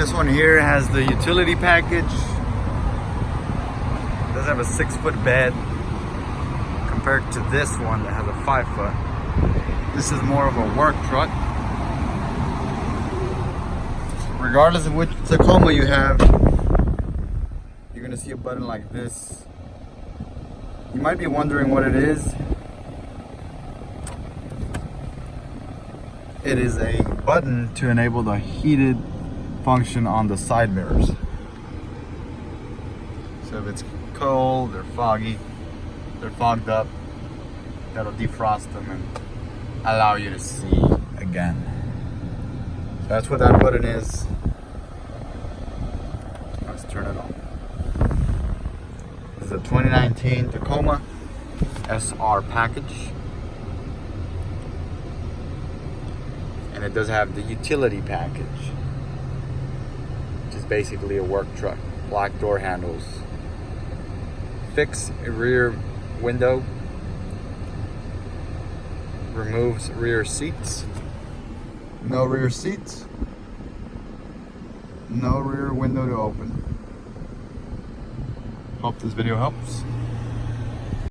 This one here has the utility package. It does have a 6-foot bed compared to this one that has a 5-foot. This is more of a work truck. Regardless of which Tacoma you have, you're gonna see a button like this. You might be wondering what it is. It is a button to enable the heated function on the side mirrors. So if it's cold or foggy, they're fogged up, that'll defrost them and allow you to see again. So that's what that button is. Let's turn it on. This is a 2019 Tacoma SR package. And it does have the utility package, which is basically a work truck. Black door handles, fixed rear window, removes rear seats, no rear seats, no rear window to open. Hope this video helps.